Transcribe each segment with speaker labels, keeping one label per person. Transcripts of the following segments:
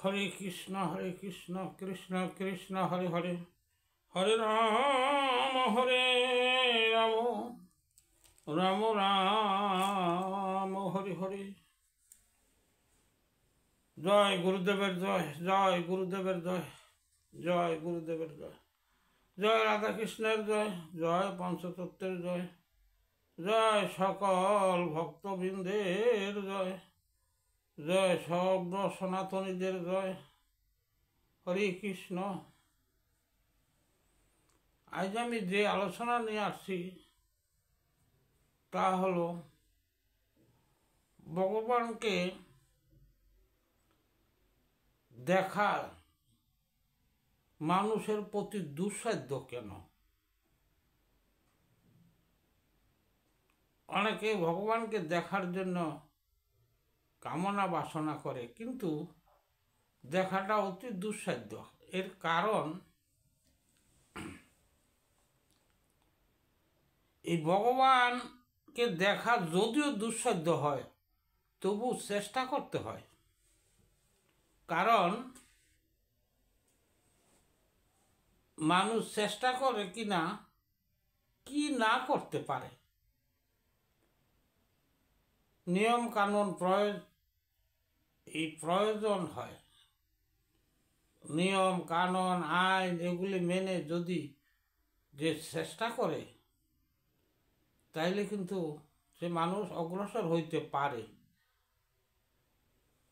Speaker 1: হরে কৃষ্ণ কৃষ্ণ কৃষ্ণ হরে হরে, হরে রাম রাম রাম হরে হরে। জয় গুরুদেবের জয়, জয় গুরুদেবের জয়, জয় গুরুদেবের জয়, জয় রাধাকৃষ্ণের জয়, জয় পঞ্চতত্ত্বের জয়, জয় সকল ভক্তবৃন্দের জয়, জয় সর্ব সনাতনীদের জয়। হরে কৃষ্ণ। আজ আমি যে আলোচনা নিয়ে আসছি তা হল ভগবানকে দেখা মানুষের প্রতি দুঃসাধ্য কেন। অনেকে ভগবানকে দেখার জন্য কামনা বাসনা করে, কিন্তু দেখাটা অতি দুঃসাধ্য। এর কারণ এই ভগবানকে দেখা যদিও দুঃসাধ্য হয়, তবু চেষ্টা করতে হয়। কারণ মানুষ চেষ্টা করে কিনা কি না করতে পারে। নিয়ম কানুন প্রয়োজন হয়। নিয়ম কানুন আইন এগুলি মেনে যদি যে চেষ্টা করে, তাইলে কিন্তু সে মানুষ অগ্রসর হইতে পারে।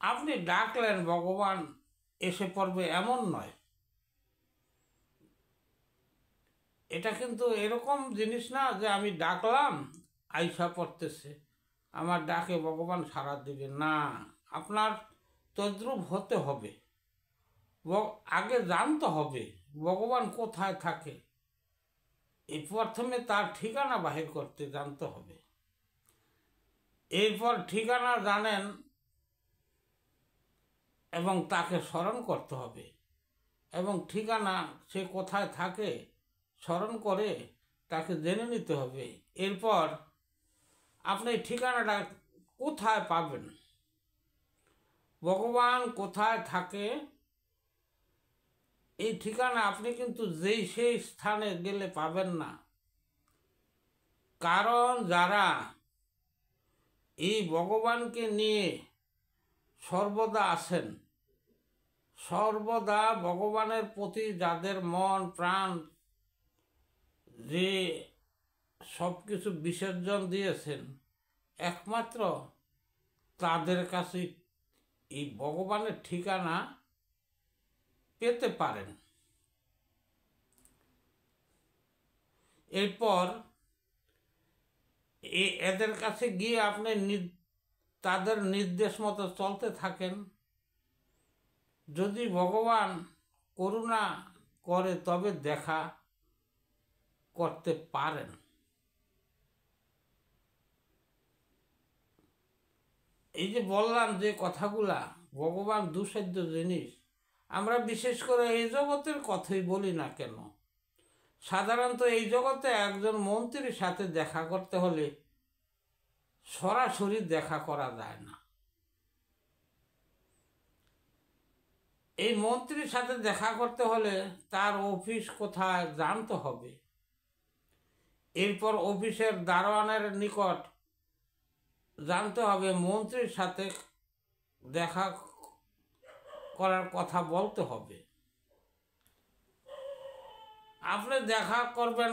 Speaker 1: আপনি ডাকলেন ভগবান এসে পড়বে এমন নয়। এটা কিন্তু এরকম জিনিস না যে আমি ডাকলাম আইসা পড়তেছে, আমার ডাকে ভগবান সাড়া দিবে না। আপনার তদ্রূপ হতে হবে। আগে জানতে হবে ভগবান কোথায় থাকে। এই প্রথমে তার ঠিকানা বাহির করতে জানতে হবে। এরপর ঠিকানা জানেন এবং তাকে স্মরণ করতে হবে, এবং ঠিকানা সে কোথায় থাকে স্মরণ করে তাকে জেনে নিতে হবে। এরপর আপনি ঠিকানাটা কোথায় পাবেন, ভগবান কোথায় থাকে, এই ঠিকানা আপনি কিন্তু সেই স্থানে গেলে পাবেন না। কারণ যারা এই ভগবানকে নিয়ে সর্বদা আছেন, সর্বদা ভগবানের প্রতি যাদের মন প্রাণ যে সব কিছু বিসর্জন দিয়েছেন, একমাত্র তাদের কাছে এই ভগবানের ঠিকানা পেতে পারেন। এরপর এদের কাছে গিয়ে আপনি তাদের নির্দেশ মতো চলতে থাকেন। যদি ভগবান করুণা করে তবে দেখা করতে পারেন। এই যে বললাম যে কথাগুলা, ভগবান দুঃসাধ্য জিনিস। আমরা বিশেষ করে এই জগতের কথাই বলি না কেন, সাধারণত এই জগতে একজন মন্ত্রীর সাথে দেখা করতে হলে সরাসরি দেখা করা যায় না। এই মন্ত্রীর সাথে দেখা করতে হলে তার অফিস কোথায় জানতে হবে। এরপর অফিসের দারোয়ানের নিকট জানতে হবে, মন্ত্রীর সাথে দেখা করার কথা বলতে হবে। আপনি দেখা করবেন,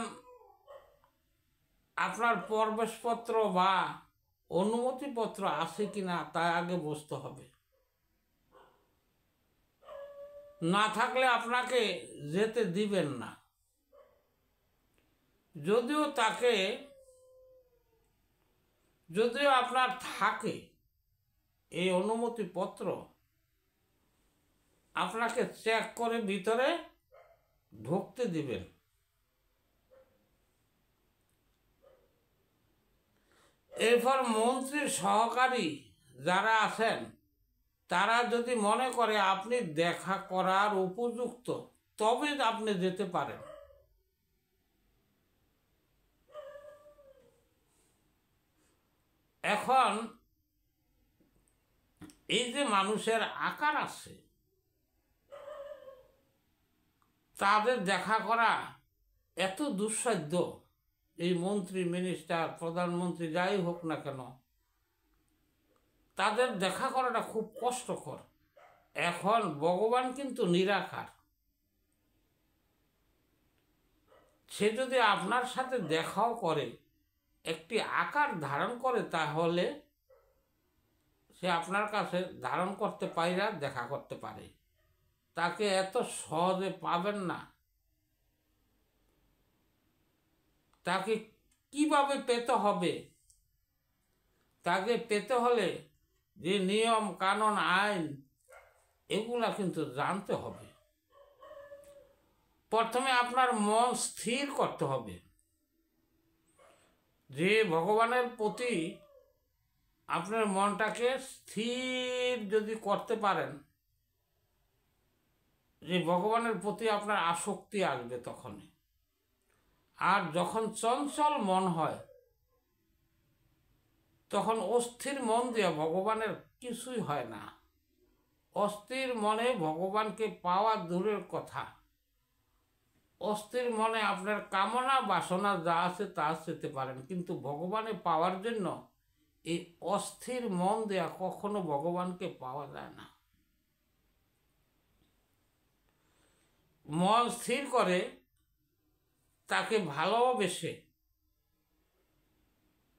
Speaker 1: আপনার প্রবেশপত্র বা অনুমতিপত্র আছে কিনা তা আগে বুঝতে হবে। না থাকলে আপনাকে যেতে দিবেন না। যদিও আপনার থাকে এই অনুমতিপত্র, আপনাকে চেক করে ভিতরে ঢুকতে দিবেন। এরপর মন্ত্রীর সহকারী যারা আছেন, তারা যদি মনে করে আপনি দেখা করার উপযুক্ত, তবে আপনি যেতে পারেন। এখন এই যে মানুষের আকার আছে, তাদের দেখা করা এত দুঃসাধ্য, এই মন্ত্রী মিনিস্টার প্রধানমন্ত্রী যাই হোক না কেন, তাদের দেখা করাটা খুব কষ্টকর। এখন ভগবান কিন্তু নিরাকার, সে যদি আপনার সাথে দেখাও করে, একটি আকার ধারণ করে, তাহলে সে আপনার কাছে ধারণ করতে পারে, দেখা করতে পারে। তাকে এত সহজে পাবেন না। তাকে কিভাবে পেতে হবে, তাকে পেতে হলে যে নিয়ম কানুন আইন এগুলা কিন্তু জানতে হবে। প্রথমে আপনার মন স্থির করতে হবে যে ভগবানের প্রতি আপনার মনটাকে স্থির যদি করতে পারেন, যে ভগবানের প্রতি আপনার আসক্তি আসবে তখনই। আর যখন চঞ্চল মন হয়, তখন অস্থির মন দিয়ে ভগবানের কিছুই হয় না। অস্থির মনে ভগবানকে পাওয়া দূরের কথা, অস্থির মনে আপনার কামনা বাসনা যা আছে তা পেতে পারেন, কিন্তু ভগবানে পাওয়ার জন্য এই অস্থির মন দেয়া কখনো ভগবানকে পাওয়া যায় না। মন স্থির করে তাকে ভালোবেসে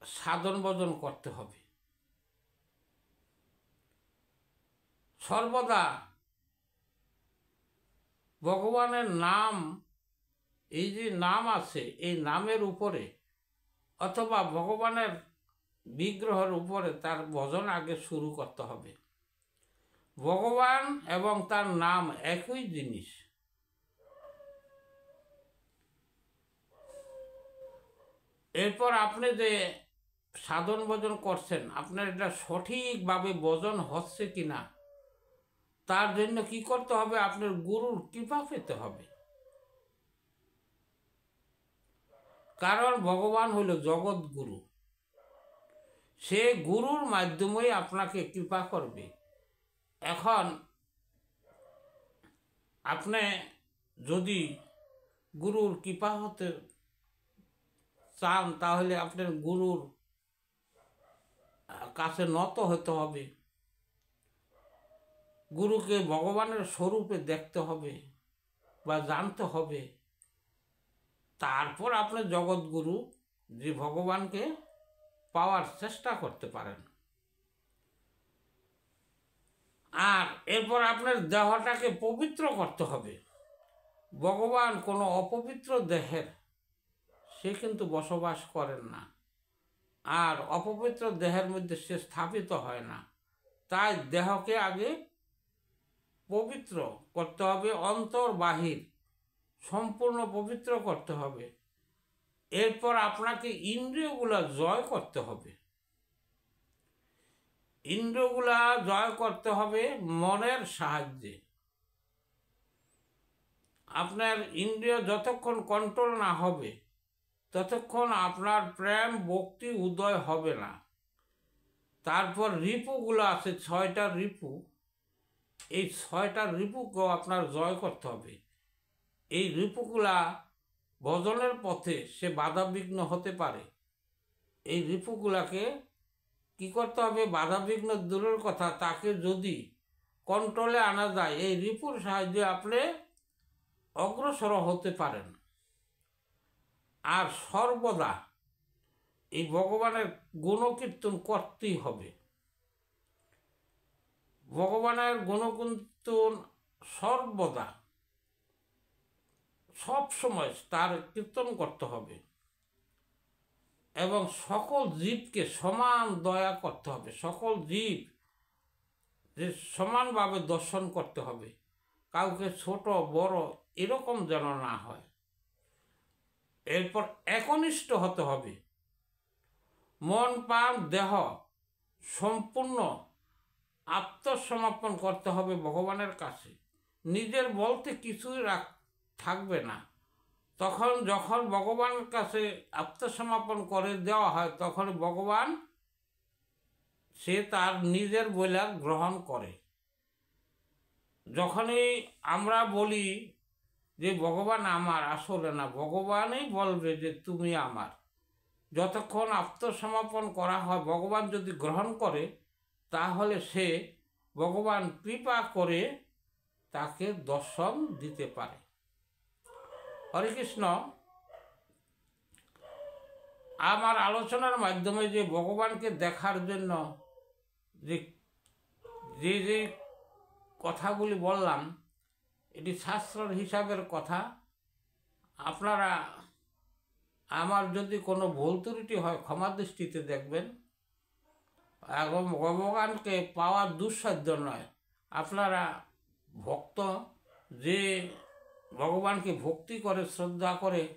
Speaker 1: সাধন ভজন করতে হবে। সর্বদা ভগবানের নাম, এই যে নাম আছে, এই নামের উপরে অথবা ভগবানের বিগ্রহের উপরে তার ভজন আগে শুরু করতে হবে। ভগবান এবং তার নাম একই জিনিস। এরপর আপনি যে সাধন ভজন করছেন, আপনার এটা সঠিকভাবে ভজন হচ্ছে কিনা, তার জন্য কি করতে হবে, আপনার গুরুর কৃপা পেতে হবে। কারণ ভগবান হইল জগৎ গুরু, সে গুরুর মাধ্যমেই আপনাকে কৃপা করবে। এখন আপনি যদি গুরুর কৃপা হতে চান, তাহলে আপনার গুরুর কাছে নত হতে হবে, গুরুকে ভগবানের স্বরূপে দেখতে হবে বা জানতে হবে। তারপর আপনি জগৎগুরু যে ভগবানকে পাওয়ার চেষ্টা করতে পারেন। আর এরপর আপনার দেহটাকে পবিত্র করতে হবে। ভগবান কোনো অপবিত্র দেহের সে কিন্তু বসবাস করেন না, আর অপবিত্র দেহের মধ্যে সে স্থাপিত হয় না। তাই দেহকে আগে পবিত্র করতে হবে, অন্তর বাহির সম্পূর্ণ পবিত্র করতে হবে। এরপর আপনাকে ইন্দ্রিয়গুলা জয় করতে হবে। ইন্দ্রিয়গুলা জয় করতে হবে মনের সাহায্যে। আপনার ইন্দ্রিয় যতক্ষণ কন্ট্রোল না হবে, ততক্ষণ আপনার প্রেম ভক্তি উদয় হবে না। তারপর রিপুগুলো আছে, 6টা রিপু, এই 6টা রিপুকেও আপনার জয় করতে হবে। এই রিপুগুলা ভজনের পথে সে বাধা বিঘ্ন হতে পারে। এই রিপুগুলাকে কি করতে হবে, বাধা বিঘ্ন দূরের কথা, তাকে যদি কন্ট্রোলে আনা যায়, এই রিপুর সাহায্যে আপনি অগ্রসর হতে পারেন। আর সর্বদা এই ভগবানের গুণকীর্তন করতেই হবে। ভগবানের গুণকীর্তন সর্বদা সব সময় তার কীর্তন করতে হবে এবং সকল জীবকে সমান দয়া করতে হবে। সকল জীব যে সমানভাবে দর্শন করতে হবে, কাউকে ছোট বড় এরকম যেন না হয়। এরপর একনিষ্ঠ হতে হবে, মন প্রাণ দেহ সম্পূর্ণ আত্মসমর্পণ করতে হবে ভগবানের কাছে। নিজের বলতে কিছুই থাকবে না। তখন যখন ভগবানের কাছে আত্মসমর্পণ করে দেওয়া হয়, তখন ভগবান সে তার নিজের বলে গ্রহণ করে। যখনই আমরা বলি যে ভগবান আমার, আসলে না, ভগবানই বলবে যে তুমি আমার। যতক্ষণ আত্মসমর্পণ করা হয়, ভগবান যদি গ্রহণ করে, তাহলে সে ভগবান কৃপা করে তাকে দর্শন দিতে পারে। হরে কৃষ্ণ। আমার আলোচনার মাধ্যমে যে ভগবানকে দেখার জন্য যে যে যে কথাগুলি বললাম, এটি শাস্ত্রের হিসাবের কথা। আপনারা আমার যদি কোনো ভুল ত্রুটি হয় ক্ষমা দৃষ্টিতে দেখবেন। এবং ভগবানকে পাওয়া দুঃসাধ্য নয়। আপনারা ভক্ত যে ভগবানকে ভক্তি করে, শ্রদ্ধা করে,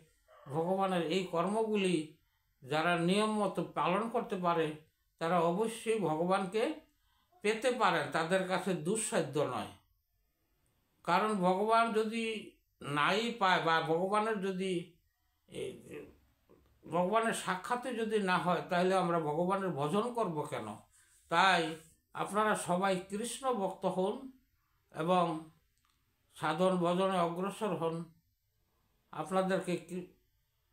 Speaker 1: ভগবানের এই কর্মগুলি যারা নিয়ম মতো পালন করতে পারে, তারা অবশ্যই ভগবানকে পেতে পারেন, তাদের কাছে দুঃসাধ্য নয়। কারণ ভগবান যদি নাই পায় বা ভগবানের যদি ভগবানের সাক্ষাতে যদি না হয়, তাহলে আমরা ভগবানের ভজন করব কেন? তাই আপনারা সবাই কৃষ্ণ ভক্ত হন এবং সাধন ভজনে অগ্রসর হন। আপনাদেরকে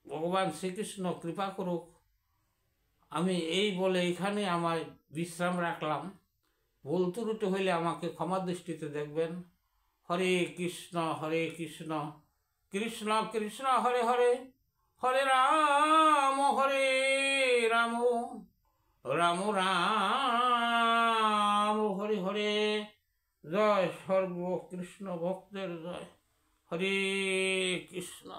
Speaker 1: ভগবান শ্রীকৃষ্ণ কৃপা করুক। আমি এই বলে এখানে আমায় বিশ্রাম রাখলাম। ভুল ত্রুটি হইলে আমাকে ক্ষমা দৃষ্টিতে দেখবেন। হরে কৃষ্ণ হরে কৃষ্ণ, কৃষ্ণ কৃষ্ণ হরে হরে, হরে রাম রাম, রাম রাম হরে হরে। জয় সর্ব কৃষ্ণ ভক্তের জয়। হরে কৃষ্ণ।